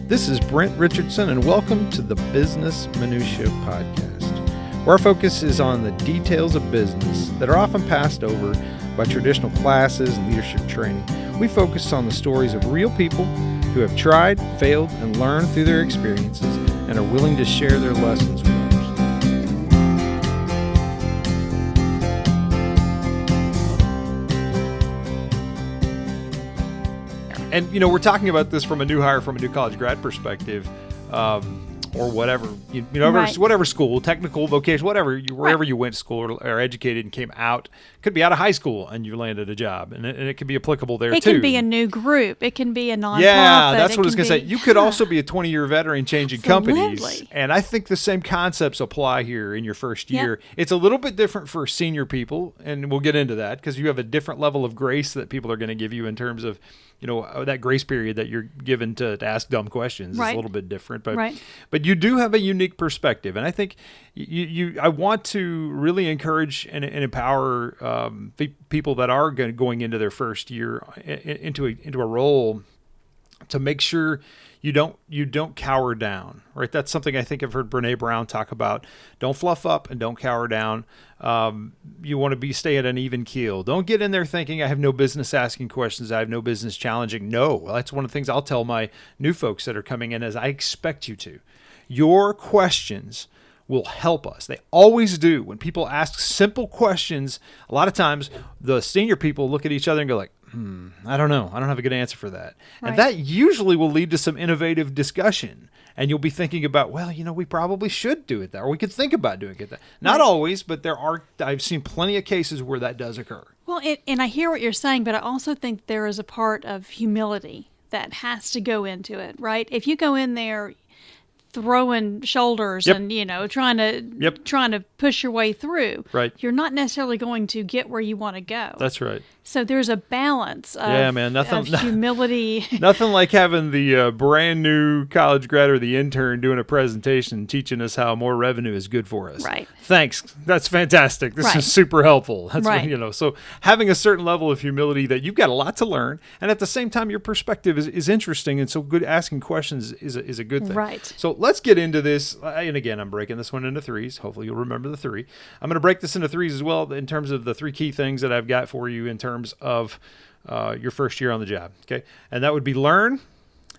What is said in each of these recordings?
This is Brent Richardson, and welcome to the Business Minutia Podcast, where our focus is on the details of business that are often passed over by traditional classes and leadership training. We focus on the stories of real people who have tried, failed, and learned through their experiences and are willing to share their lessons with others. And, we're talking about this from a new hire, from a new college grad perspective, or whatever, Right. whatever school, technical, vocation, whatever, wherever you went to school or educated and came out. Could be out of high school and you landed a job, and it could be applicable there too. It can be a new group. It can be a nonprofit. Yeah, that's what I was going to say. You could also be a 20-year veteran changing companies. Absolutely. And I think the same concepts apply here in your first year. Yep. It's a little bit different for senior people, and we'll get into that because you have a different level of grace that people are going to give you in terms of, that grace period that you're given to ask dumb questions is Right. a little bit different. But Right. but you do have a unique perspective. And I think I want to really encourage and empower people that are going into their first year into a role to make sure you don't cower down, right? That's something I think I've heard Brene Brown talk about. Don't fluff up and don't cower down. You want to stay at an even keel. Don't get in there thinking I have no business asking questions. I have no business challenging. No, that's one of the things I'll tell my new folks that are coming in is I expect you to. Your questions will help us. They always do. When people ask simple questions, a lot of times the senior people look at each other and go like, I don't know. I don't have a good answer for that. Right. And that usually will lead to some innovative discussion. And you'll be thinking about, we probably should do it that, or we could think about doing it that. Not Right. always, but I've seen plenty of cases where that does occur. Well, and I hear what you're saying, but I also think there is a part of humility that has to go into it, right? If you go in there throwing shoulders Yep. and trying to push your way through, Right. you're not necessarily going to get where you want to go. That's right. So there's a balance of, Yeah, man, of humility. Nothing like having the brand new college grad or the intern doing a presentation teaching us how more revenue is good for us. Right. Thanks. That's fantastic. This Right. is super helpful. That's Right. what, so having a certain level of humility that you've got a lot to learn, and at the same time your perspective is interesting, and so good asking questions is a good thing. Right. So let's get into this. And again, I'm breaking this one into threes. Hopefully you'll remember the three. I'm going to break this into threes as well in terms of the three key things that I've got for you in terms of your first year on the job. Okay. And that would be learn,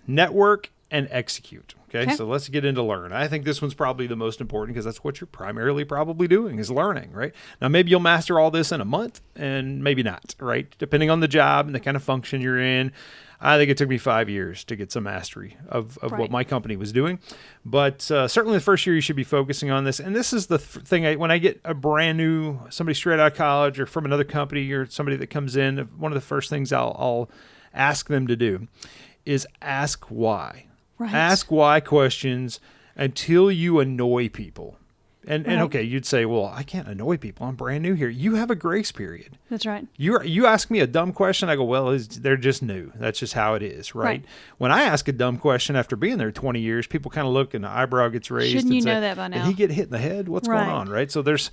network, and execute. Okay. So let's get into learn. I think this one's probably the most important because that's what you're primarily probably doing is learning, right? Now, maybe you'll master all this in a month and maybe not, right? Depending on the job and the kind of function you're in. I think it took me 5 years to get some mastery of Right. what my company was doing. But certainly the first year you should be focusing on this. And this is the thing, when I get a brand new, somebody straight out of college or from another company or somebody that comes in, one of the first things I'll ask them to do is ask why. Right. Ask why questions until you annoy people. And Right. okay, you'd say, well, I can't annoy people. I'm brand new here. You have a grace period. That's right. You ask me a dumb question, I go, well, they're just new. That's just how it is, right? Right. When I ask a dumb question after being there 20 years, people kind of look and the eyebrow gets raised. Shouldn't and you say, know that by now? Did he get hit in the head? What's Right. going on, right? So there's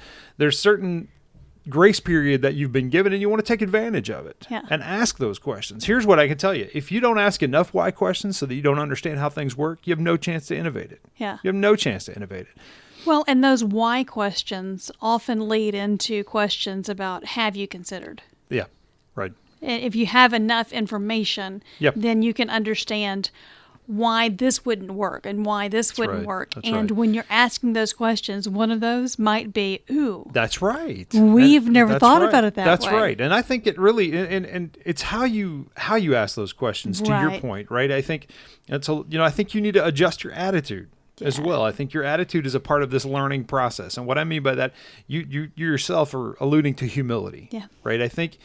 certain grace period that you've been given and you want to take advantage of it Yeah. and ask those questions. Here's what I can tell you. If you don't ask enough why questions so that you don't understand how things work, you have no chance to innovate it. Yeah. You have no chance to innovate it. Well, and those why questions often lead into questions about have you considered? Yeah, right. And if you have enough information, Yep. then you can understand why this wouldn't work and why this wouldn't right. work. That's And right. when you're asking those questions, one of those might be, ooh, That's right. We've never That's thought right. about it that That's way. right. And I think it really, and it's how you ask those questions, to your Right. point, right? I think I think you need to adjust your attitude as well. I think your attitude is a part of this learning process. And what I mean by that, you yourself are alluding to humility, Yeah. right? I think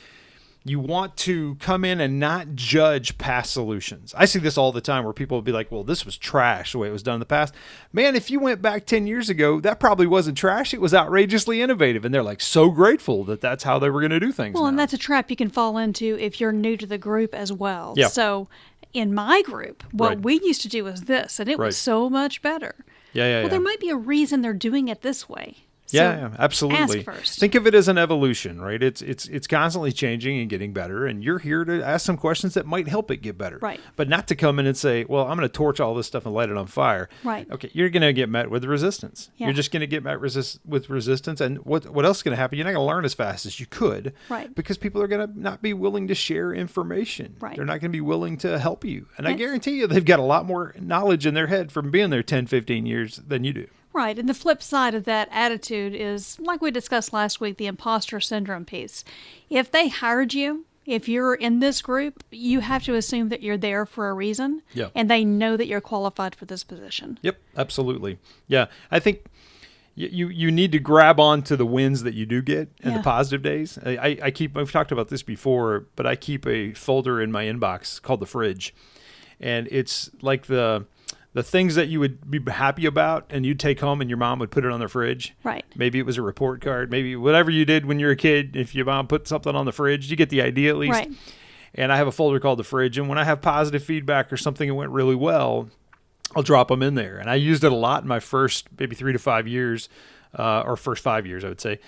you want to come in and not judge past solutions. I see this all the time where people will be like, well, this was trash the way it was done in the past. Man, if you went back 10 years ago, that probably wasn't trash. It was outrageously innovative. And they're like so grateful that that's how they were going to do things. well, now. and that's a trap you can fall into if you're new to the group as well. Yeah. So in my group, what Right. we used to do was this, and it Right. was so much better. Yeah. Well, there might be a reason they're doing it this way. Yeah, absolutely. Ask first. Think of it as an evolution, right? It's constantly changing and getting better, and you're here to ask some questions that might help it get better. Right. But not to come in and say, well, I'm going to torch all this stuff and light it on fire. Right. Okay, you're going to get met with resistance. Yeah. You're just going to get met with resistance, and what else is going to happen? You're not going to learn as fast as you could. Right. Because people are going to not be willing to share information. Right. They're not going to be willing to help you. And I guarantee you they've got a lot more knowledge in their head from being there 10, 15 years than you do. Right. And the flip side of that attitude is, like we discussed last week, the imposter syndrome piece. If they hired you, if you're in this group, you have to assume that you're there for a reason. Yeah. And they know that you're qualified for this position. Yep, absolutely. Yeah, I think you need to grab onto the wins that you do get and the positive days. I've talked about this before, but I keep a folder in my inbox called the fridge. And it's like the things that you would be happy about and you'd take home and your mom would put it on the fridge. Right. Maybe it was a report card. Maybe whatever you did when you were a kid, if your mom put something on the fridge, you get the idea at least. Right. And I have a folder called the fridge. And when I have positive feedback or something that went really well, I'll drop them in there. And I used it a lot in my first maybe 3 to 5 years, or first 5 years, I would say,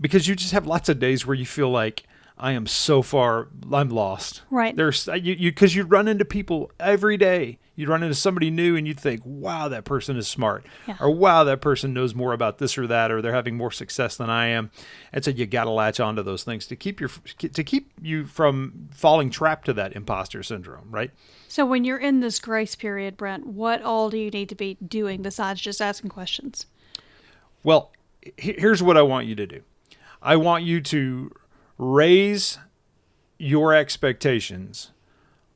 because you just have lots of days where you feel like, I am so far, I'm lost. Right. Because you run into people every day. You'd run into somebody new and you'd think, wow, that person is smart. Yeah. Or wow, that person knows more about this or that, or they're having more success than I am. And so you got to latch onto those things to keep you from falling trapped to that imposter syndrome, right? So when you're in this grace period, Brent, what all do you need to be doing besides just asking questions? Well, here's what I want you to do. I want you to raise your expectations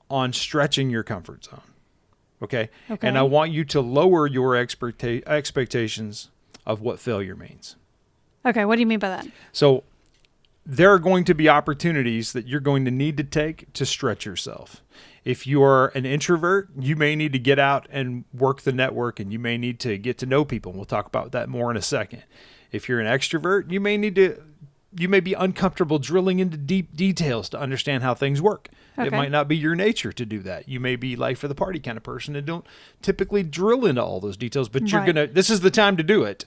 on stretching your comfort zone. Okay? And I want you to lower your expectations of what failure means. Okay, what do you mean by that? So there are going to be opportunities that you're going to need to take to stretch yourself. If you're an introvert, you may need to get out and work the network, and you may need to get to know people. And we'll talk about that more in a second. If you're an extrovert, you may be uncomfortable drilling into deep details to understand how things work. Okay. It might not be your nature to do that. You may be life of the party kind of person and don't typically drill into all those details, but this is the time to do it.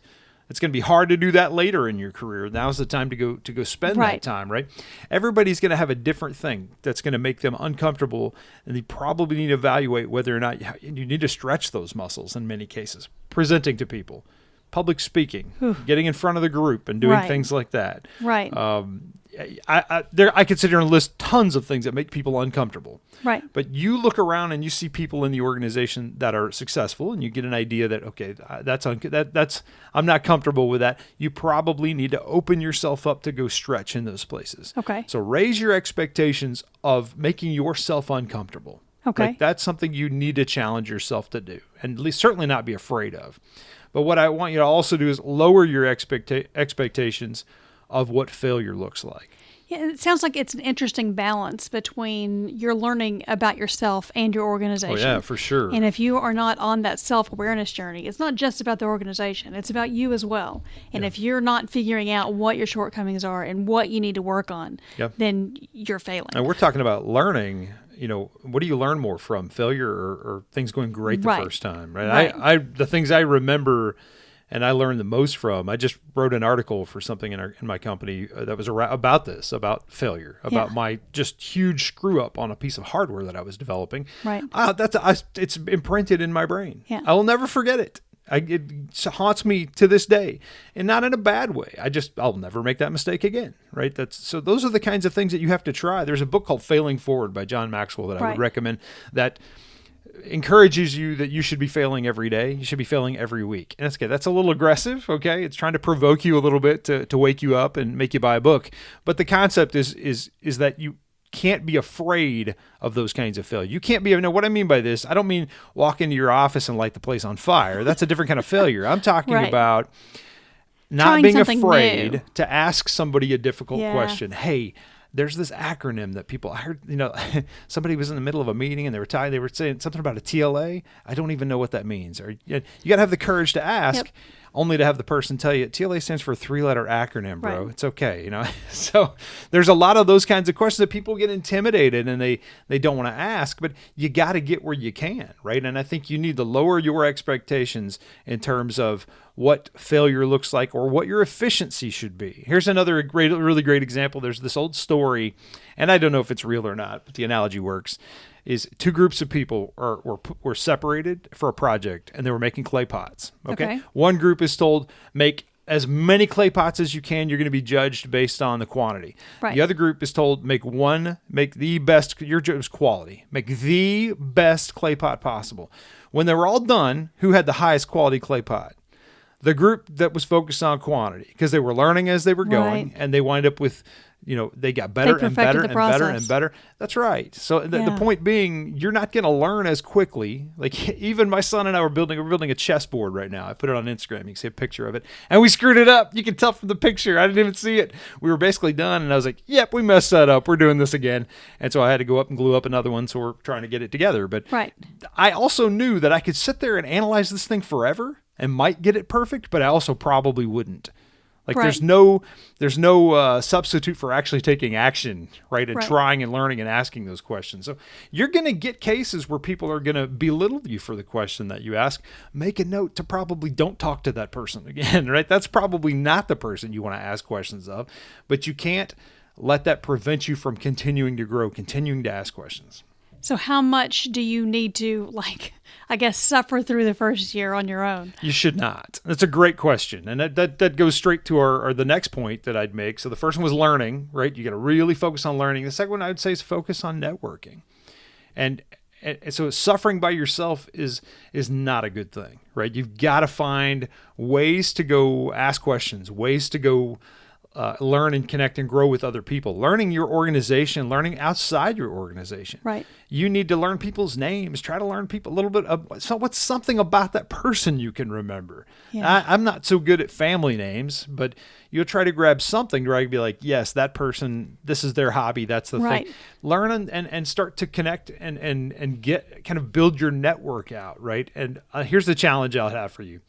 It's going to be hard to do that later in your career. Now's the time to go spend that time, right? Everybody's going to have a different thing that's going to make them uncomfortable, and you probably need to evaluate whether or not you need to stretch those muscles in many cases. Presenting to people, public speaking, getting in front of the group and doing things like that. Right. I could sit here and list tons of things that make people uncomfortable. Right. But you look around and you see people in the organization that are successful, and you get an idea that, okay, that's I'm not comfortable with that. You probably need to open yourself up to go stretch in those places. Okay. So raise your expectations of making yourself uncomfortable. Okay. Like, that's something you need to challenge yourself to do, and at least certainly not be afraid of. But what I want you to also do is lower your expectations of what failure looks like. Yeah, it sounds like it's an interesting balance between you're learning about yourself and your organization. Oh, yeah, for sure. And if you are not on that self-awareness journey, it's not just about the organization. It's about you as well. And if you're not figuring out what your shortcomings are and what you need to work on, then you're failing. And we're talking about learning. What do you learn more from, failure or things going great the first time, right? The things I remember and I learned the most from, I just wrote an article for something in my company that was about failure, about my just huge screw up on a piece of hardware that I was developing. Right. It's imprinted in my brain. Yeah. I will never forget it. It haunts me to this day, and not in a bad way. I'll never make that mistake again, right? So those are the kinds of things that you have to try. There's a book called Failing Forward by John Maxwell that I would recommend that encourages you that you should be failing every day. You should be failing every week. And that's a little aggressive, okay? It's trying to provoke you a little bit to wake you up and make you buy a book. But the concept is that you can't be afraid of those kinds of failure. You can't be, what I mean by this, I don't mean walk into your office and light the place on fire. That's a different kind of failure. I'm talking about not being afraid to ask somebody a difficult question. Hey, there's this acronym that people, I heard, somebody was in the middle of a meeting and they were saying something about a TLA. I don't even know what that means. Or you got to have the courage to ask. Yep. only to have the person tell you TLA stands for a 3-letter acronym, bro. Right. It's okay, you know. So there's a lot of those kinds of questions that people get intimidated and they don't want to ask, but you got to get where you can, right? And I think you need to lower your expectations in terms of what failure looks like or what your efficiency should be. Here's another really great example. There's this old story, and I don't know if it's real or not, but the analogy works, is two groups of people were separated for a project, and they were making clay pots. Okay. One group is told, make as many clay pots as you can. You're going to be judged based on the quantity. Right. The other group is told, make the best, your job is quality. Make the best clay pot possible. When they were all done, who had the highest quality clay pot? The group that was focused on quantity, because they were learning as they were going, and they wind up with, they got better and better and better and better. That's right. So the point being, you're not going to learn as quickly. Like even my son and I we're building a chessboard right now. I put it on Instagram. You can see a picture of it. And we screwed it up. You can tell from the picture. I didn't even see it. We were basically done. And I was like, yep, we messed that up. We're doing this again. And so I had to go up and glue up another one. So we're trying to get it together. But I also knew that I could sit there and analyze this thing forever and might get it perfect, but I also probably wouldn't. Like there's no substitute for actually taking action, right? And trying and learning and asking those questions. So you're going to get cases where people are going to belittle you for the question that you ask. Make a note to probably don't talk to that person again, right? That's probably not the person you want to ask questions of, but you can't let that prevent you from continuing to grow, continuing to ask questions. So how much do you need to, suffer through the first year on your own? You should not. That's a great question. And that goes straight to the next point that I'd make. So the first one was learning, right? You got to really focus on learning. The second one I would say is focus on networking. And so suffering by yourself is not a good thing, right? You've got to find ways to go ask questions, ways to go learn and connect and grow with other people, learning your organization, learning outside your organization. Right. You need to learn people's names, try to learn people a little bit of what's something about that person you can remember. Yeah. I'm not so good at family names, but you'll try to grab something where I can be like, yes, that person, this is their hobby. That's the thing. Learn and start to connect and get kind of build your network out. Right. And here's the challenge I'll have for you.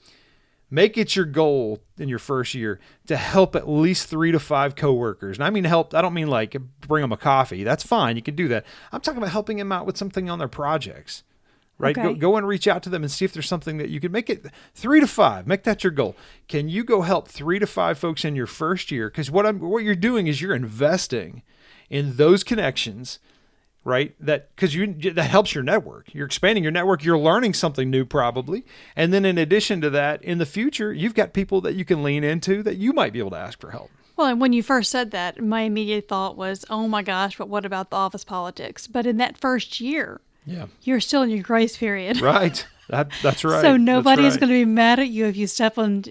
Make it your goal in your first year to help at least 3 to 5 coworkers. And I mean help, I don't mean like bring them a coffee. That's fine. You can do that. I'm talking about helping them out with something on their projects, right? Okay. Go and reach out to them and see if there's something that you can make it 3 to 5. Make that your goal. Can you go help 3 to 5 folks in your first year? Because what you're doing is you're investing in those connections, right? That helps your network. You're expanding your network. You're learning something new probably. And then in addition to that, in the future, you've got people that you can lean into that you might be able to ask for help. Well, and when you first said that, my immediate thought was, oh my gosh, but what about the office politics? But in that first year, you're still in your grace period. Right. That's right. So nobody's going to be mad at you if you step on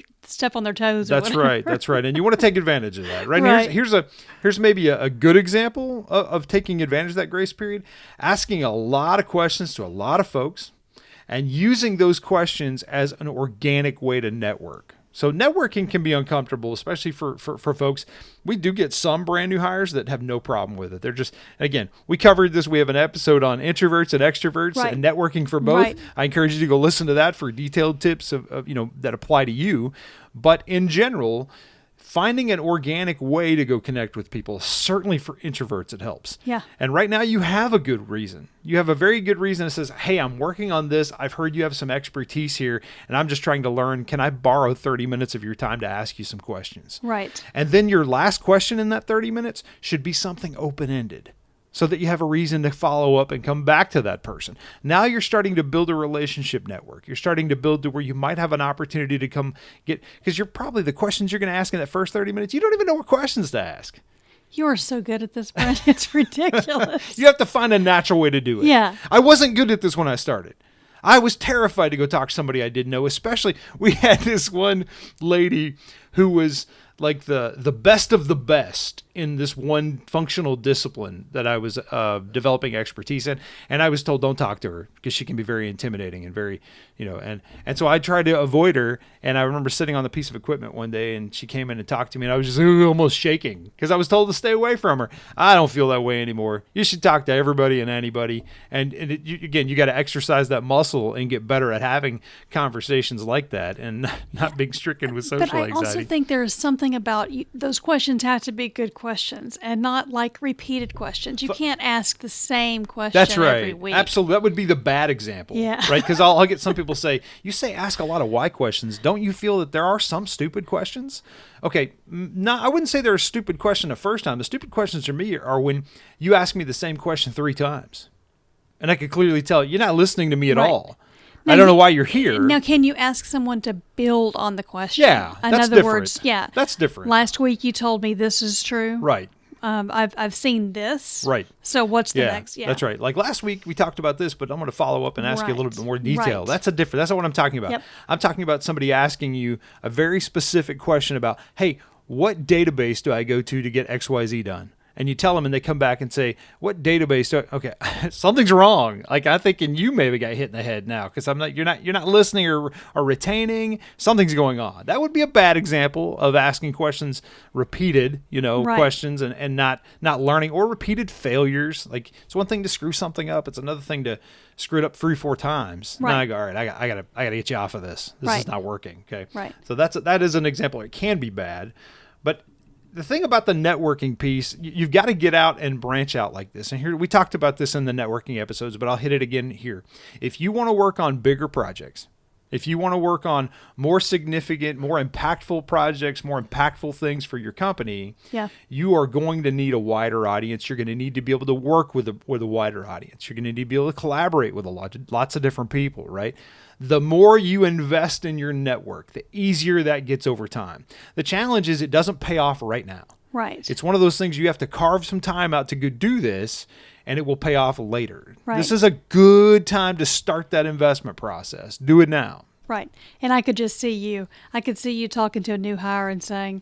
their toes. That's right. That's right. And you want to take advantage of that, right? Right. Here's maybe a good example of taking advantage of that grace period. Asking a lot of questions to a lot of folks and using those questions as an organic way to network. So networking can be uncomfortable, especially for folks. We do get some brand new hires that have no problem with it. They're just, again, we covered this. We have an episode on introverts and extroverts and networking for both. Right. I encourage you to go listen to that for detailed tips of that apply to you. But in general, finding an organic way to go connect with people, certainly for introverts, it helps. Yeah. And right now you have a good reason. You have a very good reason that says, hey, I'm working on this. I've heard you have some expertise here, and I'm just trying to learn. Can I borrow 30 minutes of your time to ask you some questions? Right. And then your last question in that 30 minutes should be something open-ended, so that you have a reason to follow up and come back to that person. Now you're starting to build a relationship network. You're starting to build to where you might have an opportunity to come get, because you're probably the questions you're going to ask in that first 30 minutes, you don't even know what questions to ask. You are so good at this, Brent. It's ridiculous. You have to find a natural way to do it. Yeah. I wasn't good at this when I started. I was terrified to go talk to somebody I didn't know, especially we had this one lady who was like the best of the best in this one functional discipline that I was developing expertise in. And I was told, don't talk to her because she can be very intimidating and very, and so I tried to avoid her. And I remember sitting on the piece of equipment one day and she came in and talked to me and I was just almost shaking because I was told to stay away from her. I don't feel that way anymore. You should talk to everybody and anybody. And you got to exercise that muscle and get better at having conversations like that and not being stricken with social anxiety. But I also think there's something about those questions have to be good questions and not like repeated questions. You can't ask the same question every week. Absolutely. That would be the bad example. Yeah. Right? Because I'll get some people say, you say ask a lot of why questions. Don't you feel that there are some stupid questions? Okay. No, I wouldn't say they're a stupid question the first time. The stupid questions for me are when you ask me the same question 3 times. And I could clearly tell you're not listening to me at all. Now, I don't know why you're here. Now, can you ask someone to build on the question? Yeah, in that's other different. words, yeah, that's different. Last week you told me this is true. Right. I've seen this. Right. So what's the next? Yeah, that's right. Like last week we talked about this, but I'm going to follow up and ask you a little bit more detail. Right. That's not what I'm talking about. Yep. I'm talking about somebody asking you a very specific question about, hey, what database do I go to get XYZ done? And you tell them and they come back and say, what database do I, okay, something's wrong. Like I'm thinking you maybe got hit in the head now because you're not listening or retaining. Something's going on. That would be a bad example of asking questions, repeated, questions and not learning, or repeated failures. Like it's one thing to screw something up. It's another thing to screw it up 3-4 times. Right. Now I go, all right, I gotta get you off of this. This is not working. Okay. Right. So that is an example. It can be bad, but the thing about the networking piece, you've got to get out and branch out like this. And here we talked about this in the networking episodes, but I'll hit it again here. If you want to work on bigger projects, if you want to work on more significant, more impactful projects, more impactful things for your company, you are going to need a wider audience. You're going to need to be able to work with a wider audience. You're going to need to be able to collaborate with lots of different people, right? The more you invest in your network, the easier that gets over time. The challenge is it doesn't pay off right now. Right. It's one of those things you have to carve some time out to go do this, and it will pay off later. Right. This is a good time to start that investment process. Do it now. Right. And I could just see you. I could see you talking to a new hire and saying,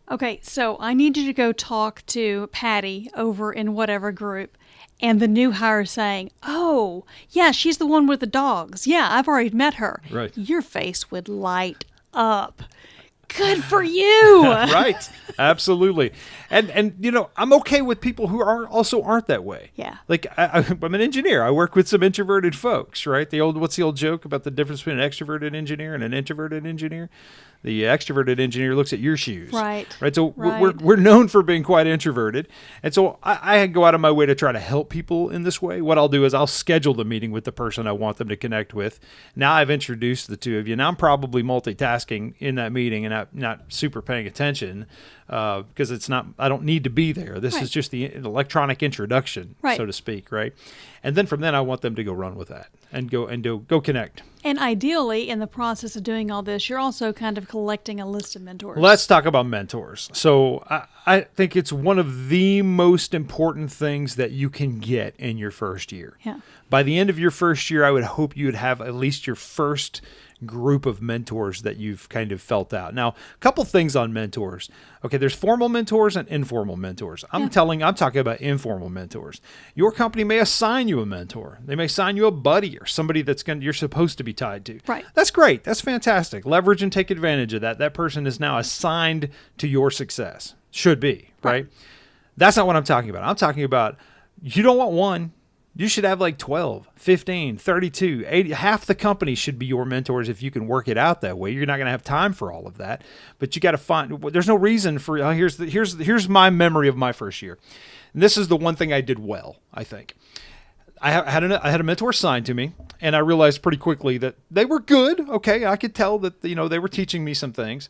okay, so I need you to go talk to Patty over in whatever group. And the new hire saying, oh, yeah, she's the one with the dogs. Yeah, I've already met her. Right. Your face would light up. Good for you. Right. Absolutely. And I'm okay with people who aren't that way. Yeah. Like I'm an engineer. I work with some introverted folks, right? What's the old joke about the difference between an extroverted engineer and an introverted engineer? The extroverted engineer looks at your shoes. Right. Right. So right. we're known for being quite introverted. And so I go out of my way to try to help people in this way. What I'll do is I'll schedule the meeting with the person I want them to connect with. Now I've introduced the two of you. Now I'm probably multitasking in that meeting and not super paying attention because I don't need to be there. This is just the electronic introduction, so to speak. Right. And then from then I want them to go run with that and go connect. And ideally, in the process of doing all this, you're also kind of collecting a list of mentors. Let's talk about mentors. So I think it's one of the most important things that you can get in your first year. Yeah. By the end of your first year, I would hope you would have at least your first group of mentors that you've kind of felt out. Now, a couple things on mentors. Okay, there's formal mentors and informal mentors. I'm talking about informal mentors. Your company may assign you a mentor. They may assign you a buddy or somebody you're supposed to be tied to. Right. That's great. That's fantastic. Leverage and take advantage of that. That person is now assigned to your success. Should be, right? That's not what I'm talking about. I'm talking about you don't want one. You should have like 12, 15, 32, 80. Half the company should be your mentors if you can work it out that way. You're not going to have time for all of that, but you got to find. There's no reason for. Here's my memory of my first year, and this is the one thing I did well. I think I had a mentor assigned to me, and I realized pretty quickly that they were good. Okay, I could tell that they were teaching me some things,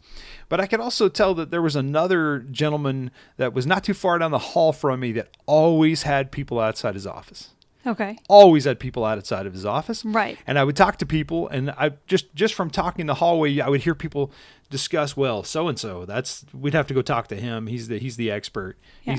but I could also tell that there was another gentleman that was not too far down the hall from me that always had people outside his office. Okay. Always had people outside of his office. Right. And I would talk to people, and I just from talking in the hallway, I would hear people discuss, well, so-and-so, we'd have to go talk to him. He's the expert. Yeah.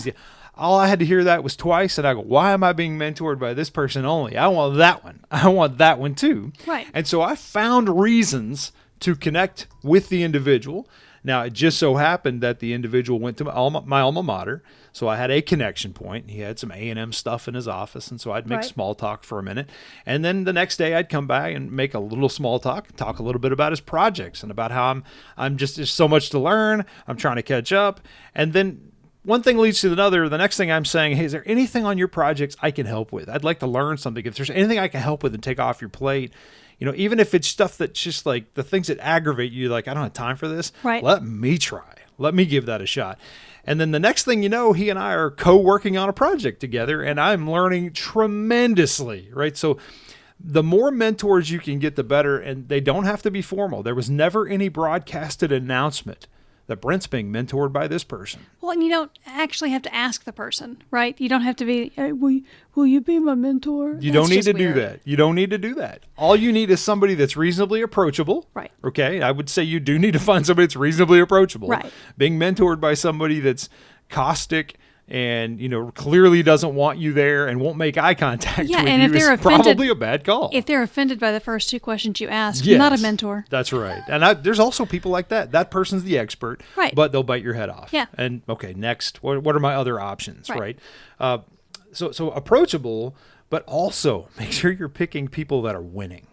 All I had to hear that was twice, and I go, why am I being mentored by this person only? I want that one. I want that one too. Right. And so I found reasons to connect with the individual. Now, it just so happened that the individual went to my alma mater, so I had a connection point. He had some A&M stuff in his office, and so I'd make small talk for a minute. And then the next day I'd come back and make a little small talk a little bit about his projects and about how I'm just, there's so much to learn. I'm trying to catch up. And then one thing leads to another. The next thing I'm saying, hey, is there anything on your projects I can help with? I'd like to learn something. If there's anything I can help with and take off your plate, even if it's stuff that's just like the things that aggravate you, like I don't have time for this, let me try. Let me give that a shot. And then the next thing you know, he and I are co-working on a project together, and I'm learning tremendously, right? So the more mentors you can get, the better, and they don't have to be formal. There was never any broadcasted announcement that Brent's being mentored by this person. Well, and you don't actually have to ask the person, right? You don't have to be, hey, will you be my mentor? You don't need to do that. You don't need to do that. All you need is somebody that's reasonably approachable. Right. Okay. I would say you do need to find somebody that's reasonably approachable. Right. Being mentored by somebody that's caustic and, clearly doesn't want you there and won't make eye contact with and you if they're is probably a bad call. If they're offended by the first two questions you ask, yes, not a mentor. That's right. And there's also people like that. That person's the expert, right, but they'll bite your head off. Yeah. And, okay, next, what are my other options, right? So approachable, but also make sure you're picking people that are winning.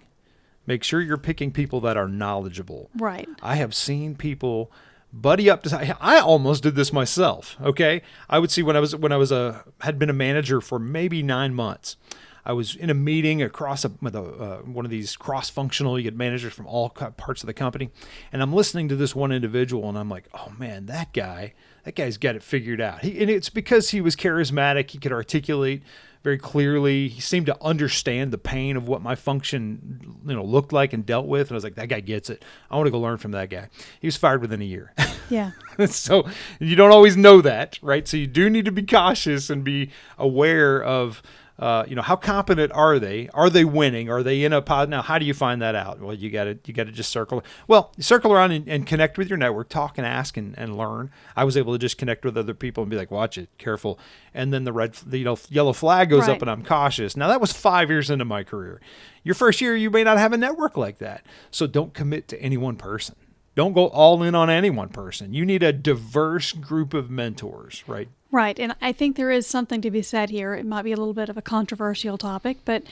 Make sure you're picking people that are knowledgeable. Right. I have seen people buddy up to. I almost did this myself. Okay, I would see when I had been a manager for maybe 9 months. I was in a meeting across with one of these cross-functional. You get managers from all parts of the company, and I'm listening to this one individual, and I'm like, oh man, that guy's got it figured out. And it's because he was charismatic. He could articulate very clearly. He seemed to understand the pain of what my function, looked like and dealt with. And I was like, that guy gets it. I want to go learn from that guy. He was fired within a year. Yeah. So you don't always know that, right? So you do need to be cautious and be aware of, how competent are they? Are they winning? Are they in a pod? Now, how do you find that out? Well, you got to just circle. Well, circle around and connect with your network, talk and ask and learn. I was able to just connect with other people and be like, watch it, careful. And then the yellow flag goes up and I'm cautious. Now that was 5 years into my career. Your first year, you may not have a network like that. So don't commit to any one person. Don't go all in on any one person. You need a diverse group of mentors, right? Right. And I think there is something to be said here. It might be a little bit of a controversial topic, but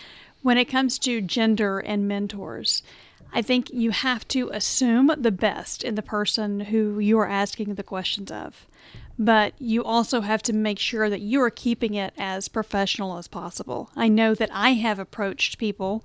when it comes to gender and mentors, I think you have to assume the best in the person who you are asking the questions of. But you also have to make sure that you are keeping it as professional as possible. I know that I have approached people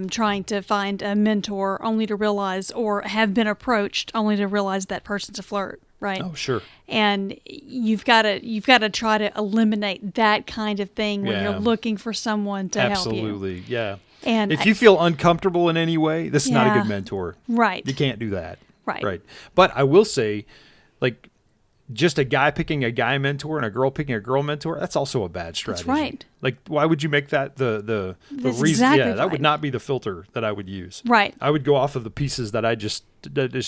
trying to find a mentor only to realize, or have been approached only to realize that person's a flirt, right? Oh, sure. And you've got to try to eliminate that kind of thing when you're looking for someone to help you. Absolutely, yeah. And if you feel uncomfortable in any way, this is not a good mentor. Right. You can't do that. Right. But I will say, like, just a guy picking a guy mentor and a girl picking a girl mentor, that's also a bad strategy. That's right. Like, why would you make that the That's reason? exactly that would not be the filter that I would use. Right. I would go off of the pieces that I just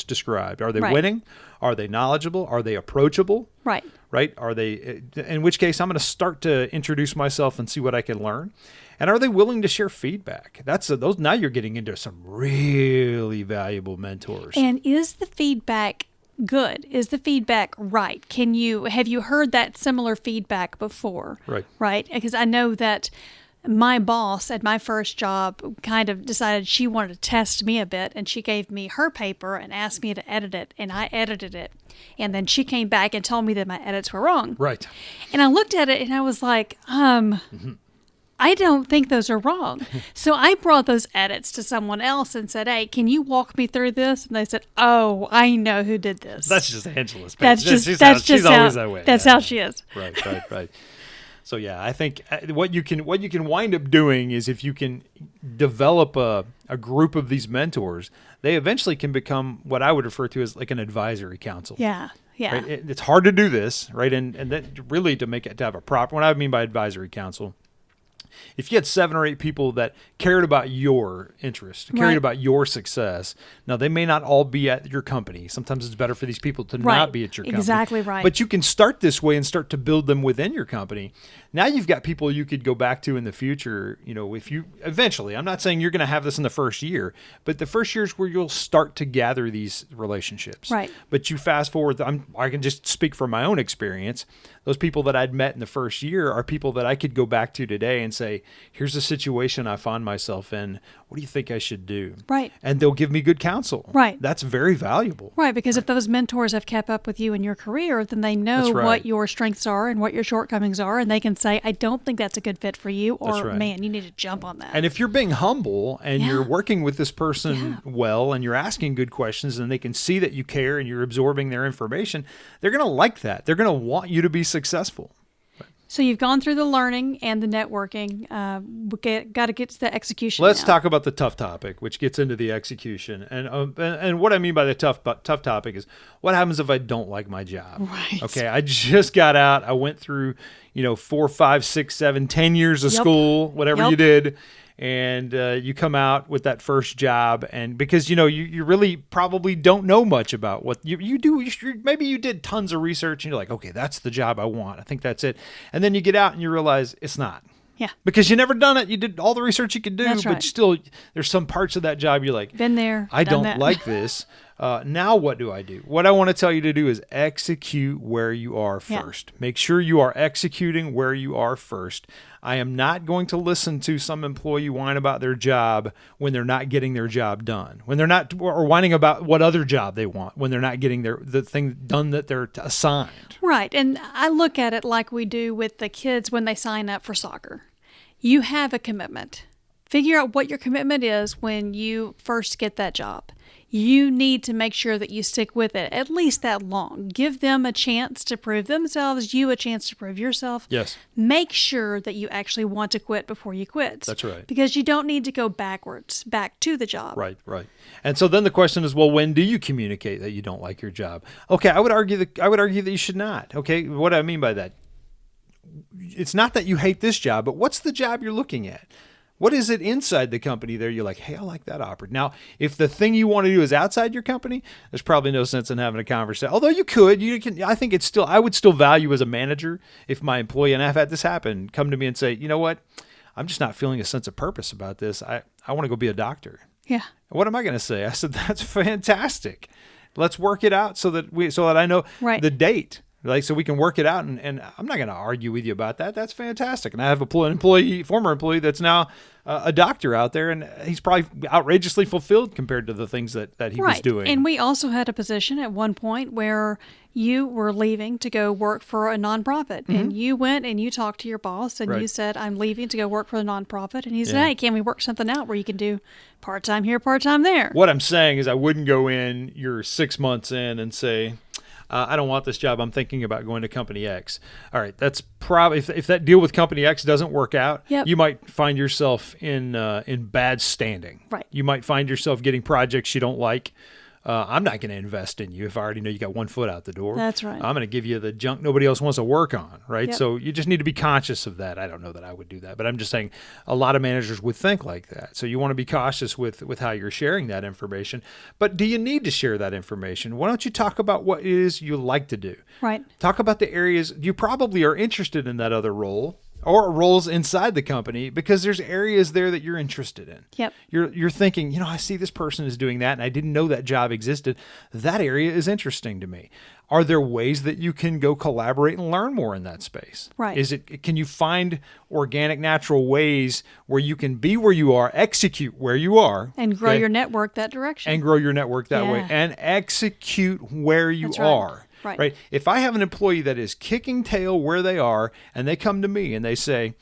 described. Are they winning? Are they knowledgeable? Are they approachable? Right. Right? Are they, in which case I'm going to start to introduce myself and see what I can learn. And are they willing to share feedback? Those. Now you're getting into some really valuable mentors. And is the feedback good? Is the feedback right? Have you heard that similar feedback before? Right. Right? Because I know that my boss at my first job kind of decided she wanted to test me a bit, and she gave me her paper and asked me to edit it, and I edited it. And then she came back and told me that my edits were wrong. Right. And I looked at it and I was like, I don't think those are wrong. So I brought those edits to someone else and said, hey, can you walk me through this? And they said, oh, I know who did this. That's just Angela's page. That's she's always that way. That's how she is. Right. So yeah, I think what you can wind up doing is, if you can develop a group of these mentors, they eventually can become what I would refer to as like an advisory council. Yeah. Right? It's hard to do this, right? And that really to have a proper, what I mean by advisory council If you had 7 or 8 people that cared about your interest, cared Right. about your success, now they may not all be at your company. Sometimes it's better for these people to Right. not be at your company. Exactly right. But you can start this way and start to build them within your company. Now you've got people you could go back to in the future. If you eventually, I'm not saying you're going to have this in the first year, but the first year is where you'll start to gather these relationships. Right. But you fast forward, I can just speak from my own experience. Those people that I'd met in the first year are people that I could go back to today and say, here's the situation I find myself in. What do you think I should do? Right. And they'll give me good counsel. Right. That's very valuable. Right, because if those mentors have kept up with you in your career, then they know That's right. what your strengths are and what your shortcomings are, and they can say, I don't think that's a good fit for you, or That's right. man, you need to jump on that. And if you're being humble and Yeah. you're working with this person Yeah. well and you're asking good questions and they can see that you care and you're absorbing their information, they're going to like that. They're going to want you to be successful. So you've gone through the learning and the networking. Got to get to the execution. Let's now. talk about the tough topic, which gets into the execution. And what I mean by the tough topic is what happens if I don't like my job? Right. Okay, I just got out. I went through, 4, 5, 6, 7, 10 years of Yep. school, whatever Yep. you did. And you come out with that first job, and because you really probably don't know much about what you do. Maybe you did tons of research, and you're like, okay, that's the job I want. I think that's it. And then you get out and you realize it's not. Yeah. Because you never done it. You did all the research you could do, That's but right. still, there's some parts of that job you're like, Been there. I done don't that. like this. Now what do I do? What I want to tell you to do is execute where you are Yeah. first. Make sure you are executing where you are first. I am not going to listen to some employee whine about their job when they're not getting their job done. When they're not, or whining about what other job they want when they're not getting the thing done that they're assigned. Right. And I look at it like we do with the kids when they sign up for soccer. You have a commitment. Figure out what your commitment is when you first get that job. You need to make sure that you stick with it at least that long. Give them a chance to prove themselves, you a chance to prove yourself. Yes. Make sure that you actually want to quit before you quit. That's right. Because you don't need to go back to the job. Right. And so then the question is, well, when do you communicate that you don't like your job? Okay, I would argue that you should not. Okay, what do I mean by that? It's not that you hate this job, but what's the job you're looking at? What is it inside the company there? You're like, hey, I like that operator. Now, if the thing you want to do is outside your company, there's probably no sense in having a conversation. Although you can, I think I would still value as a manager if my employee, and I've had this happen, come to me and say, you know what? I'm just not feeling a sense of purpose about this. I want to go be a doctor. Yeah. What am I going to say? I said, that's fantastic. Let's work it out so that I know Right. the date. So we can work it out, and I'm not going to argue with you about that. That's fantastic. And I have a former employee that's now a doctor out there, and he's probably outrageously fulfilled compared to the things that he was doing. And we also had a position at one point where you were leaving to go work for a nonprofit. Mm-hmm. And you went and you talked to your boss and Right. you said, I'm leaving to go work for the nonprofit. And he said, Yeah. hey, can we work something out where you can do part-time here, part-time there? What I'm saying is I wouldn't go in, you're 6 months in, and say, I don't want this job. I'm thinking about going to company X. All right, that's probably if that deal with company X doesn't work out, Yep. you might find yourself in bad standing. Right. You might find yourself getting projects you don't like. I'm not going to invest in you if I already know you got one foot out the door. That's right. I'm going to give you the junk nobody else wants to work on, right? Yep. So you just need to be conscious of that. I don't know that I would do that, but I'm just saying a lot of managers would think like that. So you want to be cautious with how you're sharing that information. But do you need to share that information? Why don't you talk about what it is you like to do? Right. Talk about the areas you probably are interested in that other role or roles inside the company because there's areas there that you're interested in. Yep. You're thinking, I see this person is doing that and I didn't know that job existed. That area is interesting to me. Are there ways that you can go collaborate and learn more in that space? Right. Can you find organic, natural ways where you can be where you are, execute where you are, And grow okay, your network that direction. and grow your network that way Yeah. and execute where you That's right. are. Right. If I have an employee that is kicking tail where they are and they come to me and they say,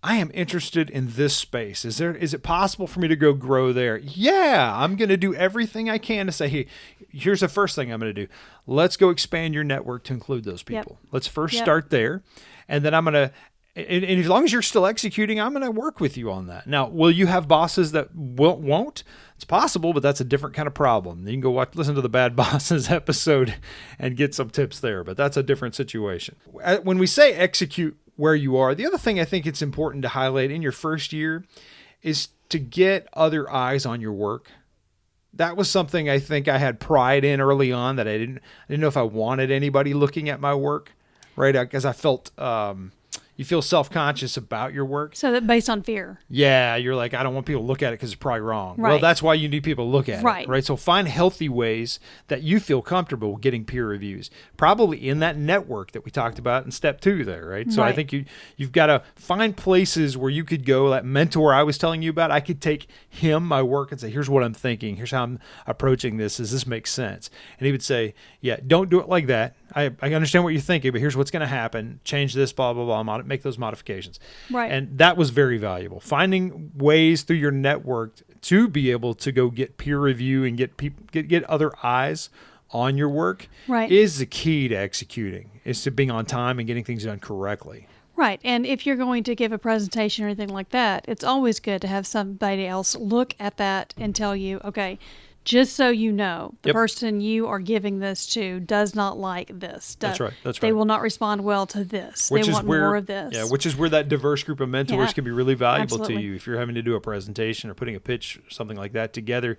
I am interested in this space. Is it possible for me to go grow there? Yeah, I'm going to do everything I can to say, hey, here's the first thing I'm going to do. Let's go expand your network to include those people. Yep. Let's first Yep. start there. And then I'm going to, and as long as you're still executing, I'm going to work with you on that. Now, will you have bosses that won't? It's possible, but that's a different kind of problem. You can go listen to the Bad Bosses episode and get some tips there, but that's a different situation. When we say execute where you are. The other thing I think it's important to highlight in your first year is to get other eyes on your work. That was something I think I had pride in early on, that I didn't know if I wanted anybody looking at my work, right? Because I felt you feel self-conscious about your work. So that based on fear. Yeah, you're like, I don't want people to look at it because it's probably wrong. Right. Well, that's why you need people to look at Right. it, right? So find healthy ways that you feel comfortable getting peer reviews, probably in that network that we talked about in step 2 there, right? So I Right. think you've got to find places where you could go. That mentor I was telling you about, I could take him, my work, and say, here's what I'm thinking. Here's how I'm approaching this. Does this make sense? And he would say, yeah, don't do it like that. I understand what you're thinking, but here's what's going to happen. Change this, blah, blah, blah, make those modifications. Right. And that was very valuable. Finding ways through your network to be able to go get peer review and get other eyes on your work Right. is the key to executing, is to being on time and getting things done correctly. Right. And if you're going to give a presentation or anything like that, it's always good to have somebody else look at that and tell you, okay, just so you know, the Yep. person you are giving this to does not like this. That's right. They will not respond well to this. Which they is want where, more of this. Yeah, which is where that diverse group of mentors Yeah, can be really valuable absolutely. to you. If you're having to do a presentation or putting a pitch or something like that together,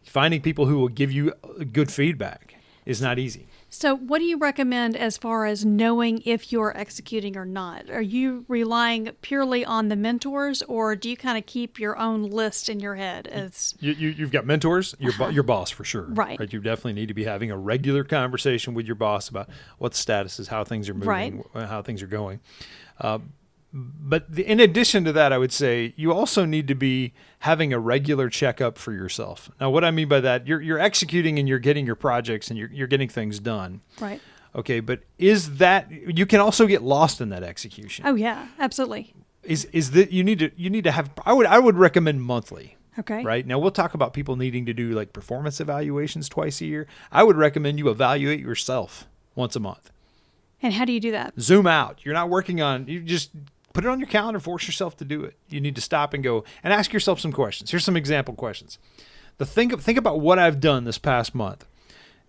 finding people who will give you good feedback is not easy. So what do you recommend as far as knowing if you're executing or not? Are you relying purely on the mentors, or do you kind of keep your own list in your head as You've got mentors, your boss for sure. Right. You definitely need to be having a regular conversation with your boss about what the status is, how things are moving, how things are going. In addition to that, I would say you also need to be having a regular checkup for yourself. Now, what I mean by that, you're executing and you're getting your projects and you're getting things done. right? Okay, but is that, you can also get lost in that execution. Oh yeah, absolutely. Is that you need to have, I would recommend monthly. Okay. Right. Now we'll talk about people needing to do like performance evaluations twice a year. I would recommend you evaluate yourself once a month. And how do you do that? Zoom out. You're not working on, you just put it on your calendar, force yourself to do it. You need to stop and go and ask yourself some questions. Here's some example questions. Think about what I've done this past month.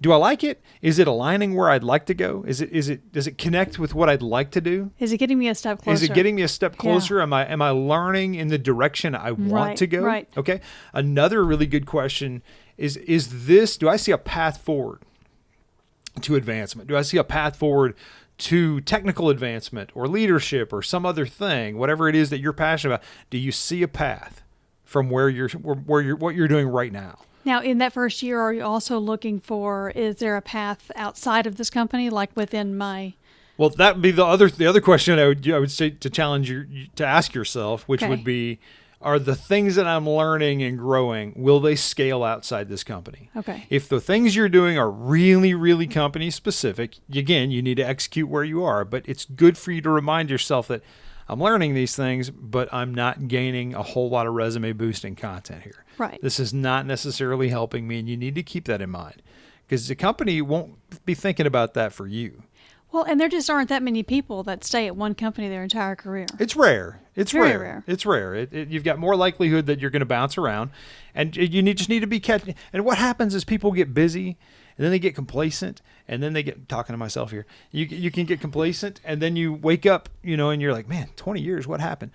Do I like it? Is it aligning where I'd like to go? Does it connect with what I'd like to do? Is it getting me a step closer? Is it getting me a step closer? Am I learning in the direction I want to go? Right. Okay. Another really good question is this, do I see a path forward to advancement? Do I see a path forward to technical advancement or leadership or some other thing, whatever it is that you're passionate about? Do you see a path from what you're doing right now? Now, in that first year, are you also looking for, is there a path outside of this company, like within my... Well, that would be the other question I would say to challenge you to ask yourself, which Okay. would be, are the things that I'm learning and growing, will they scale outside this company? Okay. If the things you're doing are really, really company specific, again, you need to execute where you are, but it's good for you to remind yourself that I'm learning these things, but I'm not gaining a whole lot of resume boosting content here. Right. This is not necessarily helping me, and you need to keep that in mind because the company won't be thinking about that for you. Well, and there just aren't that many people that stay at one company their entire career. It's rare. It's Very rare. rare. It's rare. You've got more likelihood that you're going to bounce around, and just need to be catching. And what happens is people get busy, and then they get complacent, and then they get, talking to myself here. You can get complacent, and then you wake up, and you're like, man, 20 years, what happened?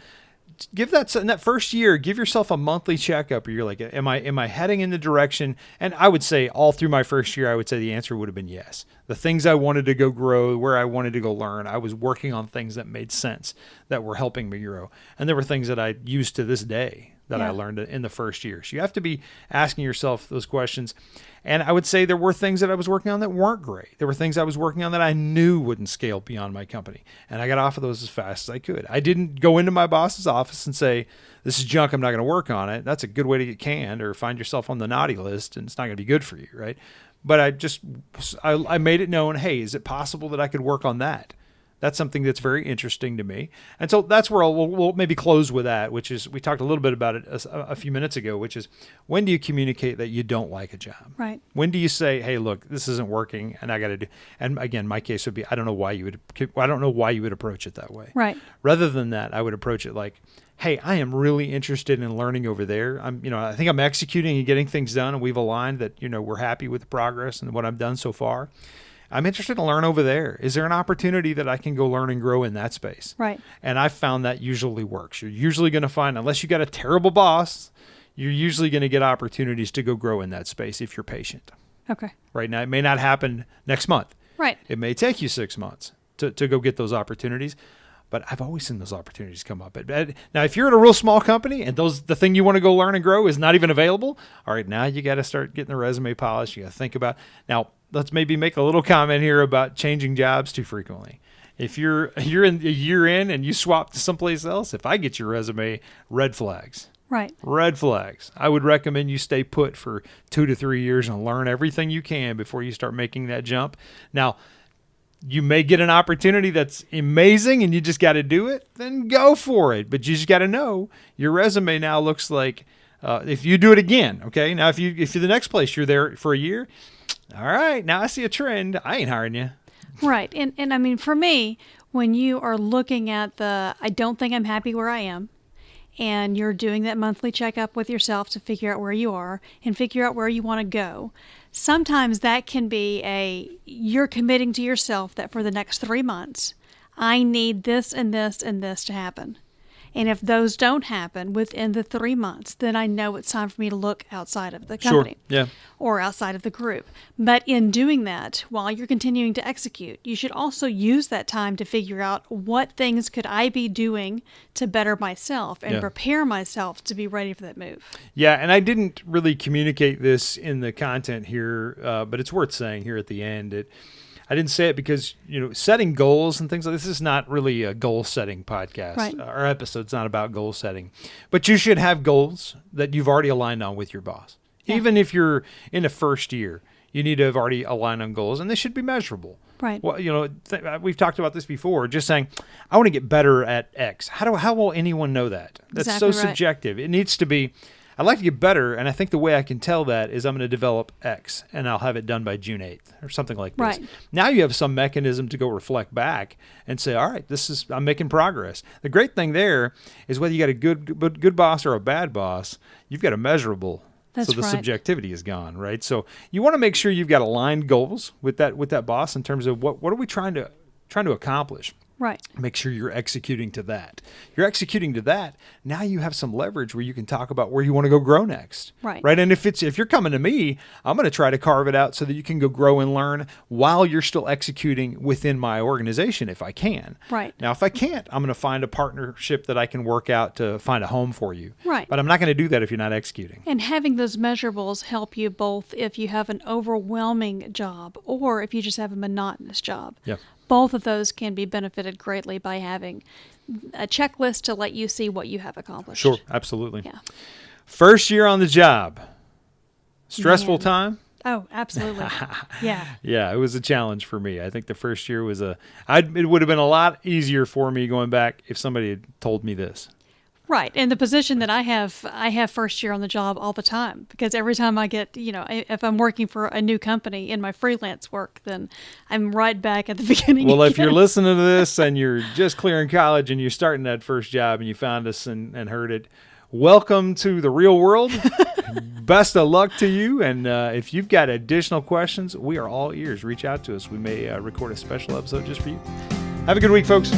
Give that in that first year, give yourself a monthly checkup. Or you're like, am I heading in the direction? And I would say all through my first year, I would say the answer would have been yes. The things I wanted to go grow, where I wanted to go learn, I was working on things that made sense, that were helping me grow. And there were things that I use to this day that I learned in the first year. So you have to be asking yourself those questions. And I would say there were things that I was working on that weren't great. There were things I was working on that I knew wouldn't scale beyond my company. And I got off of those as fast as I could. I didn't go into my boss's office and say, this is junk, I'm not going to work on it. That's a good way to get canned or find yourself on the naughty list, and it's not going to be good for you, right? But I made it known, hey, is it possible that I could work on that? That's something that's very interesting to me. And so that's where we'll maybe close with that, which is, we talked a little bit about it a few minutes ago, which is, when do you communicate that you don't like a job? Right. When do you say, hey, look, this isn't working and I got to do, and again, my case would be, I don't know why you would approach it that way. Right. Rather than that, I would approach it like, hey, I am really interested in learning over there. I think I'm executing and getting things done, and we've aligned that, we're happy with the progress and what I've done so far. I'm interested to learn over there. Is there an opportunity that I can go learn and grow in that space? Right. And I've found that usually works. You're usually going to find, unless you got a terrible boss, you're usually going to get opportunities to go grow in that space if you're patient. Okay. Right now, it may not happen next month. Right. It may take you 6 months to go get those opportunities. But I've always seen those opportunities come up. Now, if you're at a real small company and the thing you want to go learn and grow is not even available, all right, now you got to start getting the resume polished. You got to think about. Now, let's maybe make a little comment here about changing jobs too frequently. If you're in a year in and you swap to someplace else, if I get your resume, red flags. Right. Red flags. I would recommend you stay put for 2 to 3 years and learn everything you can before you start making that jump. Now, you may get an opportunity that's amazing and you just got to do it, then go for it. But you just got to know your resume now looks like if you do it again, okay? Now, if you're the next place you're there for a year, all right, now I see a trend. I ain't hiring you. Right. And I mean, for me, when you are looking at I don't think I'm happy where I am, and you're doing that monthly checkup with yourself to figure out where you are and figure out where you want to go. Sometimes that can be you're committing to yourself that for the next 3 months, I need this and this and this to happen. And if those don't happen within the 3 months, then I know it's time for me to look outside of the company. Sure. Yeah. Or outside of the group. But in doing that, while you're continuing to execute, you should also use that time to figure out what things could I be doing to better myself and prepare myself to be ready for that move. Yeah, and I didn't really communicate this in the content here, but it's worth saying here at the end. I didn't say it because, setting goals and things like this is not really a goal-setting podcast. Right. Our episode's not about goal setting. But you should have goals that you've already aligned on with your boss. Yeah. Even if you're in the first year, you need to have already aligned on goals, and they should be measurable. Right. Well, we've talked about this before, just saying, I want to get better at X. How will anyone know that? That's exactly so right. subjective. It needs to be, I'd like to get better, and I think the way I can tell that is I'm going to develop X, and I'll have it done by June 8th or something like this. Right. Now you have some mechanism to go reflect back and say, all right, I'm making progress. The great thing there is whether you got a good boss or a bad boss, you've got a measurable. That's so the right. subjectivity is gone, right? So you want to make sure you've got aligned goals with that boss in terms of what are we trying to accomplish. Right. Make sure you're executing to that. You're executing to that. Now you have some leverage where you can talk about where you want to go grow next. Right. Right. And if you're coming to me, I'm going to try to carve it out so that you can go grow and learn while you're still executing within my organization if I can. Right. Now, if I can't, I'm going to find a partnership that I can work out to find a home for you. Right. But I'm not going to do that if you're not executing. And having those measurables help you both if you have an overwhelming job or if you just have a monotonous job. Yeah. Both of those can be benefited greatly by having a checklist to let you see what you have accomplished. Sure, absolutely. Yeah. First year on the job. Stressful time? Oh, absolutely. Yeah. Yeah, it was a challenge for me. I think the first year was it would have been a lot easier for me going back if somebody had told me this. Right. And the position that I have first year on the job all the time because every time I get, if I'm working for a new company in my freelance work, then I'm right back at the beginning. Well, again. if you're listening to this and you're just clearing college and you're starting that first job and you found us and heard it, welcome to the real world. Best of luck to you. And if you've got additional questions, we are all ears. Reach out to us. We may record a special episode just for you. Have a good week, folks.